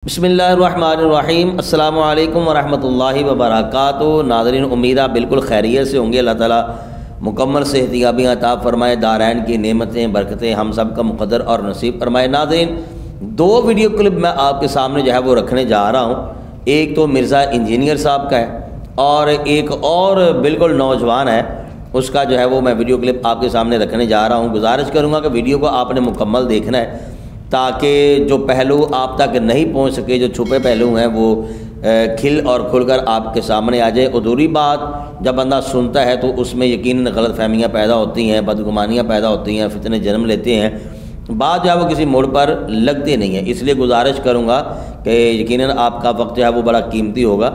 बिस्मिल्लाहिर्रहमानिर्रहीम अस्सलामु अलैकुम वरहमतुल्लाहि वबरकातुहू। नाज़रीन, उम्मीद बिल्कुल खैरियत से होंगे। अल्लाह ताला मुकम्मल सेहतियाबियाँ अता फ़रमाए, दारैन की नेमतें बरकतें हम सब का मुक़द्दर और नसीब फरमाए। नाज़रीन, दो वीडियो क्लिप मैं आपके सामने जो है वो रखने जा रहा हूँ। एक तो मिर्ज़ा इंजीनियर साहब का है और एक और बिल्कुल नौजवान है, उसका जो है वो मैं वीडियो क्लिप आपके सामने रखने जा रहा हूँ। गुजारिश करूँगा कि वीडियो को आपने मुकम्मल देखना है ताकि जो पहलू आप तक नहीं पहुंच सके, जो छुपे पहलू हैं, वो खिल और खुलकर आपके सामने आ जाए। अधूरी बात जब बंदा सुनता है तो उसमें यकीनन गलत फहमियाँ पैदा होती हैं, बदगुमानियाँ पैदा होती हैं, फितने जन्म लेते हैं, बात जो है वो किसी मोड़ पर लगते नहीं है। इसलिए गुजारिश करूँगा कि यकीनन आपका वक्त जो है वो बड़ा कीमती होगा,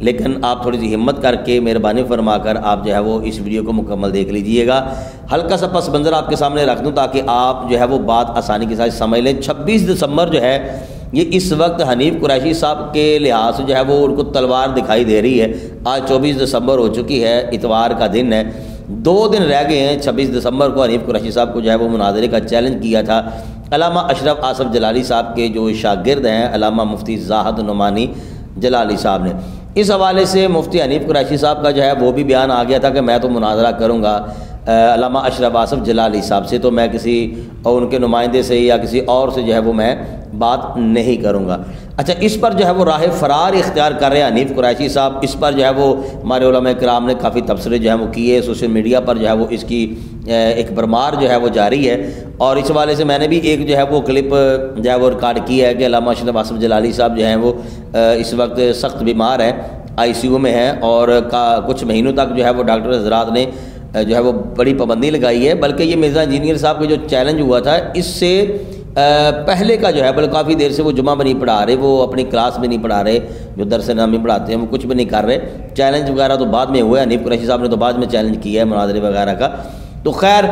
लेकिन आप थोड़ी सी हिम्मत करके मेहरबानी फरमाकर आप जो है वो इस वीडियो को मुकम्मल देख लीजिएगा। हल्का सा पस मंज़र आपके सामने रख दूं ताकि आप जो है वो बात आसानी के साथ समझ लें। 26 दिसंबर जो है ये इस वक्त हनीफ कुरैशी साहब के लिहाज से जो है वो उनको तलवार दिखाई दे रही है। आज 24 दिसंबर हो चुकी है, इतवार का दिन है, 2 दिन रह गए हैं। 26 दिसंबर को हनीफ कुरैशी साहब को जो है वो मुनाज़रे का चैलेंज किया था अल्लामा अशरफ आसफ़ जलाली साहब के जो शागिर्द हैं अल्लामा मुफ्ती ज़ाहिद नुमानी जलाली साहब ने। इस हवाले से मुफ्ती हनीफ कुरैशी साहब का जो है वो भी बयान आ गया था कि मैं तो मुनाजरा करूँगा अल्लामा अशरफ आसफ़ जलाली साहब से, तो मैं किसी और उनके नुमाइंदे से या किसी और से जो है वो मैं बात नहीं करूँगा। अच्छा, इस पर जो है वो राह फ़रार इख्तियार कर रहे हैं हनीफ कुरैशी साहब। इस पर जो है वो हमारे उलमा कराम ने काफ़ी तबसरे जो है वो किए, सोशल मीडिया पर जो है वो इसकी एक भरमार जो है वो जारी है। और इस वाले से मैंने भी एक जो है वो क्लिप जो है वो रिकॉर्ड किया है कि अल्लामा अशरफ आसफ़ जलाली साहब जो हैं वो इस वक्त सख्त बीमार हैं, ICU में हैं और कुछ महीनों तक जो है वो डॉक्टर हज़रात ने जो है वो बड़ी पाबंदी लगाई है। बल्कि ये मिर्ज़ा इंजीनियर साहब का जो चैलेंज हुआ था इससे पहले का जो है बल्कि काफ़ी देर से वो जुमा भी नहीं पढ़ा रहे, वो अपनी क्लास में नहीं पढ़ा रहे, जो दरस नामी पढ़ाते हैं वो कुछ भी नहीं कर रहे। चैलेंज वगैरह तो बाद में हुआ है, हनीफ कुरैशी साहब ने तो बाद में चैलेंज किया है मुनाज़रे वगैरह का। तो खैर,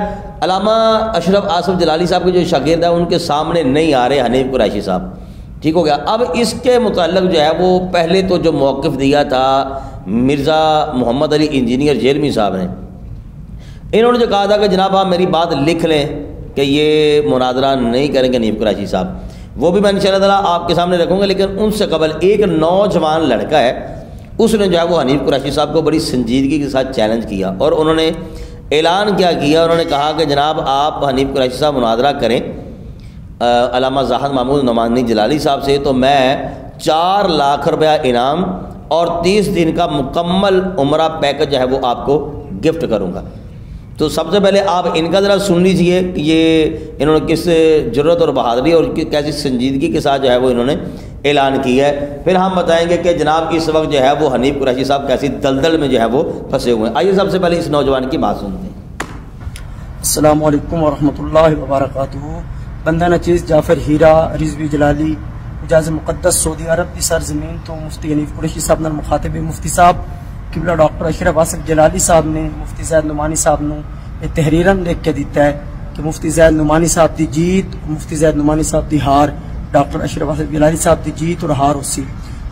अल्लामा अशरफ आसफ़ जलाली साहब के जो शागिर्द हैं उनके सामने नहीं आ रहे हनीफ कुरैशी साहब, ठीक हो गया। अब इसके मुताल्लिक़ जो है वो पहले तो जो मौक़िफ़ दिया था मिर्ज़ा मोहम्मद अली इंजीनियर जेलमी साहब ने, इन्होंने जो कहा था कि जनाब आप मेरी बात लिख लें कि ये मुनाजरा नहीं करेंगे हनीफ कुरैशी साहब, वो भी मैं इंशाअल्लाह ताला आपके सामने रखूँगा। लेकिन उनसे कबल एक नौजवान लड़का है, उसने जो है वो हनीफ कुरैशी साहब को बड़ी संजीदगी के साथ चैलेंज किया और उन्होंने ऐलान क्या किया, उन्होंने कहा कि जनाब आप हनीफ कुरैशी साहब मुनाजरा करें अल्लामा ज़ाहिद महमूद नुमानी जलाली साहब से, तो मैं 4 लाख रुपया इनाम और 30 दिन का मुकम्मल उम्रा पैकेज जो है वो आपको गिफ्ट करूँगा। तो सबसे पहले आप इनका ज़रा सुन लीजिए कि ये इन्होंने किस ज़रूरत और बहादुरी और कैसी संजीदगी के साथ जो है वो इन्होंने ऐलान किया है। फिर हम बताएंगे कि जनाब इस वक्त जो है वो हनीफ कुरैशी साहब कैसी दलदल में जो है वो फंसे हुए हैं। आइए सबसे पहले इस नौजवान की बात सुनते हैं। अस्सलामु अलैकुम वरहमतुल्लाहि वबरकातुहू। बंदा नचीज़ जाफ़र हीरा रिजवी जलाली इजाज़ मुक़द्दस सऊदी अरब की सरज़मीन तो मुफ्ती हनीफ कुरैशी साहब ने मुखातिब मुफ्ती साहब किबला डॉक्टर अशरफ आसफ़ जलाली साहब ने मुफ्ती ज़ैद नुमानी साहब ने एक तहरीरन लिख के दिता है कि मुफ्ती ज़ैद नुमानी साहब की जीत, मुफ्ती ज़ैद नुमानी साहब की हार, डॉक्टर अशरफ आसफ़ जलाली साहब की जीत और हार उसी।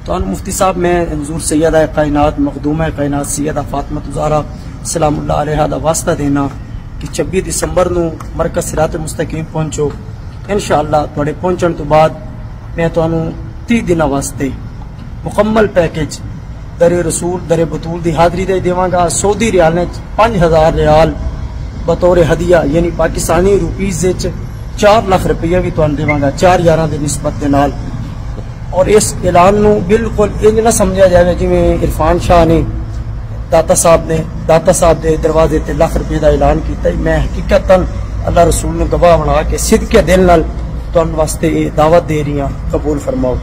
तो मुफ्ती साहब में हुज़ूर सैयदा कायनात मखदूमा कायनात सैयदा फातिमा ज़हरा सलामुल्लाह अलैहा दा वास्ता देना कि 26 दिसंबर नूं मरकज़ सिरात मुस्तकीम पहुंचो। इंशाअल्लाह तुहाडे पहुंचण तो बाद मैं तुहानूं 30 दिनां वास्ते मुकम्मल पैकेज दरे रसूल दरे बतूल की हाज़री दे देवांगा। सऊदी रियाल ने 5000 रियाल बतौर हदिया यानी पाकिस्तानी रुपीज़ 4 लाख रुपया भी तुहानूं देवांगा 4/11 की निस्बत के नाल। और इस ऐलान नूं बिल्कुल इंज ना समझा जाए जिवें इरफान शाह ने दाता साहब के दरवाजे ते लाख रुपये का ऐलान किया। मैं हकीकतन अल्लाह रसूल ने गवाह बना के सिदके दिल नाल तुहानूं वास्ते दावत दे रही हूं, कबूल फरमाओ।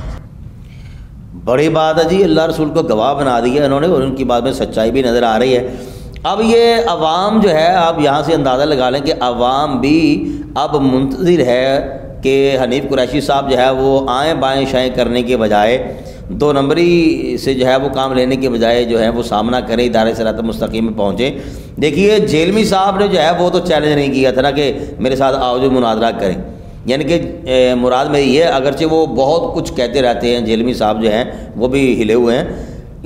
बड़ी बात है जी, अल्लाह रसूल को गवाह बना दिया इन्होंने और उनकी बात में सच्चाई भी नज़र आ रही है। अब ये अवाम जो है, आप यहाँ से अंदाज़ा लगा लें कि अवाम भी अब मुंतज़िर है कि हनीफ कुरैशी साहब जो है वो आएँ बाएँ शाएँ करने के बजाय, 2 नंबरी से जो है वो काम लेने के बजाय जो है वो सामना करें, इदारे सिरात मुस्तकीम में पहुँचे। देखिए जेलमी साहब ने जो है वो तो चैलेंज नहीं किया था ना कि मेरे साथ आओ जो मुनाजरा करें, यानी कि मुराद मेरी ये, अगरचे वो बहुत कुछ कहते रहते हैं जेलमी साहब जो हैं वो भी हिले हुए हैं,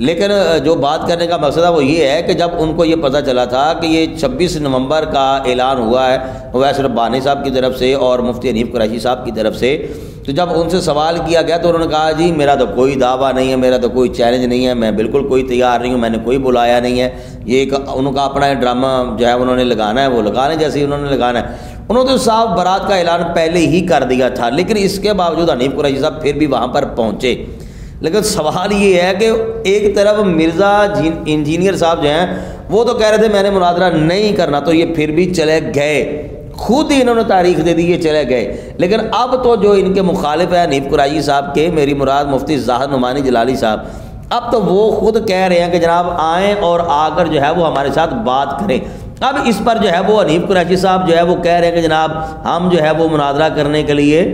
लेकिन जो बात करने का मकसद है वो ये है कि जब उनको ये पता चला था कि ये 26 नवंबर का ऐलान हुआ है वैस रब्बानी साहब की तरफ से और मुफ्ती हनीफ कुरैशी साहब की तरफ से, तो जब उनसे सवाल किया गया तो उन्होंने कहा जी मेरा तो कोई दावा नहीं है, मेरा तो कोई चैलेंज नहीं है, मैं बिल्कुल कोई तैयार नहीं हूँ, मैंने कोई बुलाया नहीं है, ये एक उनका अपना ड्रामा जो है उन्होंने लगाना है, वो लगाने जैसे ही उन्होंने लगाना है। उन्होंने तो साफ बारात का ऐलान पहले ही कर दिया था, लेकिन इसके बावजूद हनीफ कुरैशी साहब फिर भी वहाँ पर पहुँचे। लेकिन सवाल ये है कि एक तरफ मिर्ज़ा इंजीनियर साहब जो हैं वो तो कह रहे थे मैंने मुनाजरा नहीं करना, तो ये फिर भी चले गए, खुद ही इन्होंने तारीख दे दी, ये चले गए। लेकिन अब तो जो इनके मुखालिफ है हनीफ कुरैशी साहब के, मेरी मुराद मुफ्ती ज़ाहिद नुमानी जलाली साहब, अब तो वो खुद कह रहे हैं कि जनाब आएँ और आकर जो है वो हमारे साथ बात करें। अब इस पर जो है वो हनीफ कुरैशी साहब जो है वो कह रहे हैं कि जनाब हम जो है वो मुनाजरा करने के लिए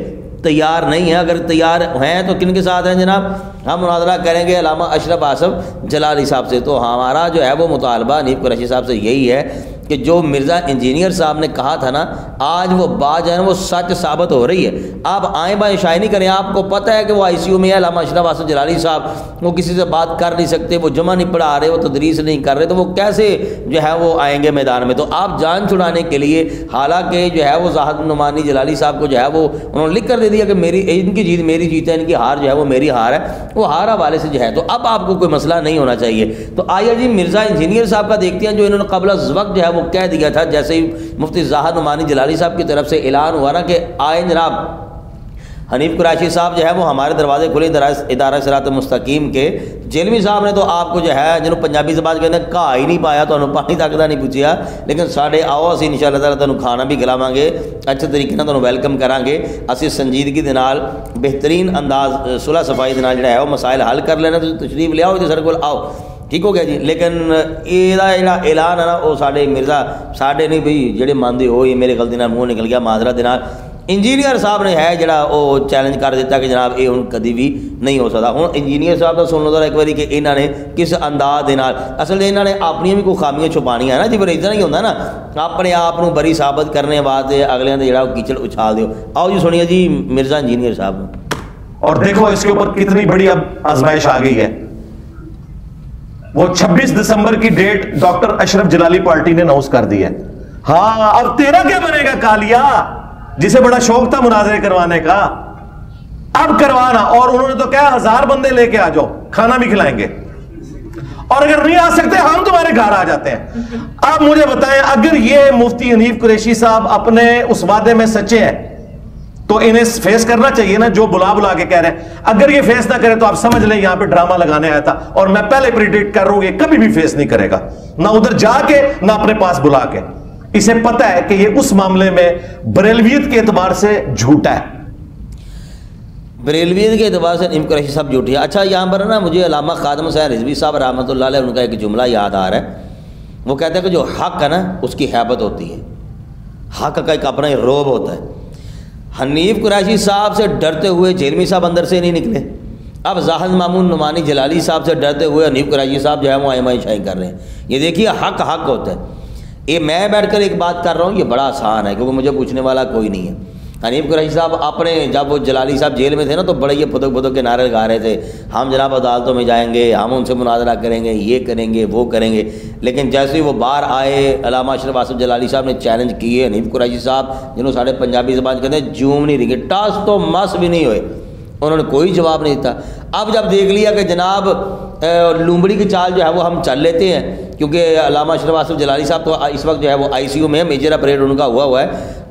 तैयार नहीं है, अगर तैयार हैं तो किन के साथ हैं जनाब, हम मुनाजरा करेंगे अल्लामा अशरफ आसफ जलाली साहब से। तो हमारा जो है वो मुतालबा हनीफ कुरैशी साहब से यही है कि जो मिर्ज़ा इंजीनियर साहब ने कहा था ना, आज वो बात जो है ना वो सच साबित हो रही है। आप आए बाएँ शायरी करें, आपको पता है कि वो ICU में है अल्लामा अशरफ आसफ जलाली साहब, वो किसी से बात कर नहीं सकते, वो जमा नहीं पढ़ा रहे, वो तदरीस नहीं कर रहे, तो वो कैसे जो है वो आएंगे मैदान में। तो आप जान छुड़ाने के लिए, हालांकि जो है वो ज़ाहिद नुमानी जलाली साहब को जो है वो उन्होंने लिख कर दे दिया कि मेरी इनकी जीत मेरी जीत है, इनकी हार जो है वो मेरी हार है, वो हार हवाले से जो है, तो अब आपको कोई मसला नहीं होना चाहिए। तो आइए जी मिर्ज़ा इंजीनियर साहब का देखते हैं, जो इन्होंने क़ब्ल वक्त जो है वो कह दिया था, जैसे ही मुफ्ती ज़ाहिद नुमानी जलाली साहब की तरफ से ऐलान हुआ ना कि आए जनाब हनीफ कुरैशी साहब जो है वो हमारे दरवाजे खुले इदारा सिरात मुस्तकीम के। जेलवी साहब ने तो आपको जो है जिन्होंने पंजाबी जबान के अंदर कहा ही नहीं पाया, तो पानी तक का नहीं पूछा, लेकिन साढ़े आओ असी इंशाअल्लाह ताला तुहानू खाना भी खिलावांगे, अच्छे तरीके नाल तुहानू वेलकम करांगे, असी संजीदगी दे नाल बेहतरीन अंदाज सुलह सफाई दे नाल जिहड़ा है वो मसाइल हल कर लेना। तुसीं तशरीफ लियाओ ते साडे कोल आओ, ठीक हो गया जी। लेकिन ਇਹਦਾ ਜਿਹੜਾ ऐलान है ना वो साढ़े मिर्ज़ा साढ़े नहीं बई ਜਿਹੜੇ ਮੰਨਦੇ हो, ये मेरे गलती नाल मूँह निकल गया माजरा दे नाल, इंजीनियर साहब ने है ਜਿਹੜਾ ਉਹ चैलेंज कर दिता कि जनाब ये ਹੁਣ कभी भी नहीं हो सकता। ਹੁਣ इंजीनियर साहब का सुन लो जरा एक बारी कि इन्होंने किस अंदाज ਦੇ ਨਾਲ, असल इन्होंने अपनी भी कोई खामियां छुपानियां ना जी, पर इतना नहीं होता ना, अपने आप को बरी साबित करने वास्ते अगलियां दे ਜਿਹੜਾ कीचड़ उछाल दो। आओ जी सुनिए जी मिर्ज़ा इंजीनियर साहब। और देखो इसके ऊपर कितनी बड़ी अब आजमाइश आ गई है। वो 26 दिसंबर की डेट डॉक्टर अशरफ जलाली पार्टी ने अनाउंस कर दी है। हाँ अब तेरा क्या बनेगा कालिया, जिसे बड़ा शौक था मुनाजरे करवाने का, अब करवाना। और उन्होंने तो क्या 1000 बंदे लेके आ जाओ, खाना भी खिलाएंगे, और अगर नहीं आ सकते हम तुम्हारे घर आ जाते हैं। अब मुझे बताएं, अगर ये मुफ्ती हनीफ कुरैशी साहब अपने उस वादे में सच्चे हैं तो इन्हें फेस करना चाहिए ना, जो बुला बुला के कह रहे हैं। अगर ये फेस ना करे तो आप समझ लें यहां पे ड्रामा लगाने आया था, और मैं पहले प्रिडिक्ट कर रहा हूं ये कभी भी फेस नहीं करेगा, ना उधर जाके ना अपने पास बुला के। इसे पता है कि ये उस मामले में बरेलवियत के एतबार से झूठा है, बरेलवियत के एतबार से हनीफ कुरैशी साहब झूठी है। अच्छा यहाँ पर ना मुझे अल्लामा ख़ादम हुसैन रिजवी साहब रहमतुल्लाह अलैह उनका एक जुमला याद आ रहा है। वो कहते हैं कि जो हक है ना उसकी हैबत होती है, हक का एक अपना रोब होता है। हनीफ कुरैशी साहब से डरते हुए जेलमी साहब अंदर से नहीं निकले, अब ज़ाहिद मामून नुमानी जलाली साहब से डरते हुए हनीफ कुरैशी साहब जो है वो आयमाई शाही कर रहे हैं। ये देखिए हक हक होता है। ये मैं बैठकर एक बात कर रहा हूँ, ये बड़ा आसान है क्योंकि मुझे पूछने वाला कोई नहीं है। हनीफ कुरैशी साहब अपने जब वो जलाली साहब जेल में थे ना तो बड़े ये फुदक फुदक के नारे लगा रहे थे, हम जनाब अदालतों में जाएंगे, हम उनसे मुनाजरा करेंगे, ये करेंगे वो करेंगे। लेकिन जैसे ही वो बाहर आए, अल्लामा अशरफ आसफ जलाली साहब ने चैलेंज किए हनीफ कुरैशी साहब, जिन्होंने साढ़े पंजाबी ज़बान कहते हैं जूम नहीं रिंगे, टस तो मस भी नहीं हुए, उन्होंने कोई जवाब नहीं दिया। अब जब देख लिया कि जनाब लूमड़ी की चाल जो है वो हम चल लेते हैं, क्योंकि अल्लामा अशरफ आसफ जलाली साहब तो इस वक्त जो है वो ICU में मेजर ऑपरेट उनका हुआ है,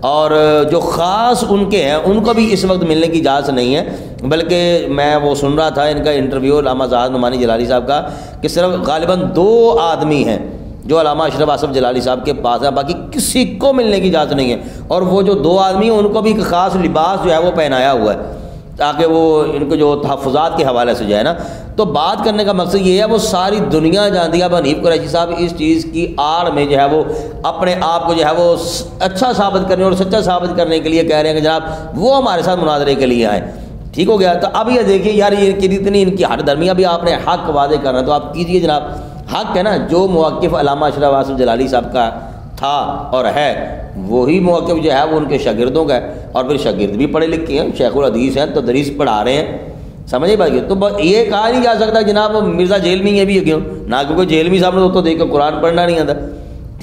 और जो ख़ास उनके हैं उनको भी इस वक्त मिलने की इजाज़त नहीं है। बल्कि मैं वो सुन रहा था इनका इंटरव्यू अल्लामा ज़ाहिद नुमानी जलाली साहब का, कि सिर्फ गालिबन 2 आदमी हैं जो अल्लामा अशरफ आसफ जलाली साहब के पास है, बाकी किसी को मिलने की इजाज़त नहीं है। और वो जो 2 आदमी हैं उनको भी एक ख़ास लिबास जो है वो पहनाया हुआ है ताकि वो इनको जो तहफ़्फ़ुज़ात के हवाले से जो है ना। तो बात करने का मकसद ये है, वो सारी दुनिया जानती है। अब हनीफ कुरैशी साहब इस चीज़ की आड़ में जो है वो अपने आप को जो है वो अच्छा साबित करने और सच्चा साबित करने के लिए कह रहे हैं कि जनाब वो हमारे साथ मुनाजरे के लिए आए। ठीक हो गया। तो अब ये देखिए यार, ये कितनी इनकी हर दरमिया भी आपने हक वादे करना तो आप कीजिए जनाब। हक है ना, जो मौक़िफ़ अल्लामा अशरफ आसफ जलाली साहब का था और है, वही मौक़िफ़ जो है वो उनके शागिर्दों का है। और फिर शागिर्द भी पढ़े लिखे हैं, शेखुल हदीस हैं, तो तदरीस पढ़ा रहे हैं, समझिए बात। तो ये कहा नहीं जा सकता जनाब मिर्ज़ा जेल में ही भी क्यों ना, क्योंकि जेल में साहब ने तो देख कर कुरान पढ़ना नहीं आता।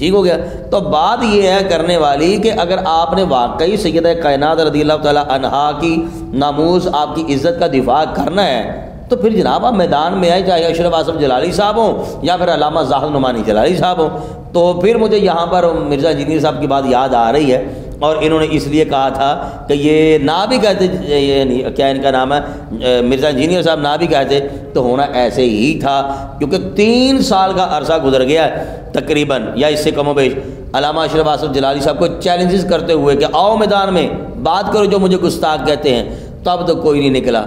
ठीक हो गया। तो बात ये है करने वाली कि अगर आपने वाकई सैयदा कायनात रज़ियल्लाहु ताला अन्हा की नामूस आपकी इज़्ज़त का दिफा करना है तो फिर जनाब आप मैदान में आए, चाहे अशरफ आसफ जलाली साहब हों या फिर अल्लामा ज़ाहिर नुमानी जलाली साहब हों। तो फिर मुझे यहाँ पर मिर्ज़ा इंजीनियर साहब की बात याद आ रही है, और इन्होंने इसलिए कहा था कि ये ना भी कहते, ये नहीं क्या इनका नाम है, मिर्ज़ा इंजीनियर साहब ना भी कहते तो होना ऐसे ही था, क्योंकि 3 साल का अरसा गुजर गया तकरीबन या इससे कमोबेश अल्लामा अशरफ आसफ जलाली साहब को चैलेंजेस करते हुए कि आओ मैदान में बात करो जो मुझे गुस्ताख कहते हैं। तब तो कोई नहीं निकला,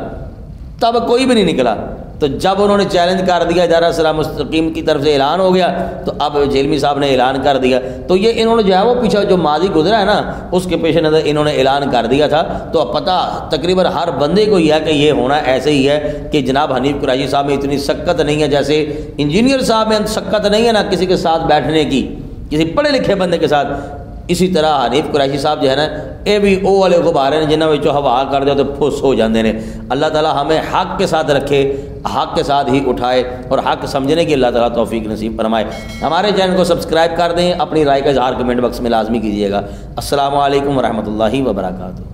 तब कोई भी नहीं निकला। तो जब उन्होंने चैलेंज कर दिया, इदारा सिरात मुस्तकीम की तरफ से ऐलान हो गया, तो अब जेलमी साहब ने ऐलान कर दिया। तो ये इन्होंने जो है वो पीछे जो माजी गुजरा है ना, उसके पेश नज़र इन्होंने ऐलान कर दिया था। तो अब पता तकरीबन हर बंदे को यह है कि ये होना ऐसे ही है कि जनाब हनीफ कुरैशी साहब में इतनी शक्कत नहीं है, जैसे इंजीनियर साहब में शक्कत नहीं है ना किसी के साथ बैठने की, किसी पढ़े लिखे बंदे के साथ। इसी तरह हनीफ कुरैशी साहब जो है ना, ये भी वो वाले गुब्बारे ने जिन्होंने जो हवा कर दे तो फुस हो जाते हैं। अल्लाह ताला हमें हक़ के साथ रखे, हक़ के साथ ही उठाए और हक़ समझने की अल्लाह ताला तौफीक नसीब फरमाए। हमारे चैनल को सब्सक्राइब कर दें, अपनी राय का इज़हार कमेंट बॉक्स में लाजमी कीजिएगा। अस्सलामु अलैकुम वरहमतुल्लाहि वबरकातुहू।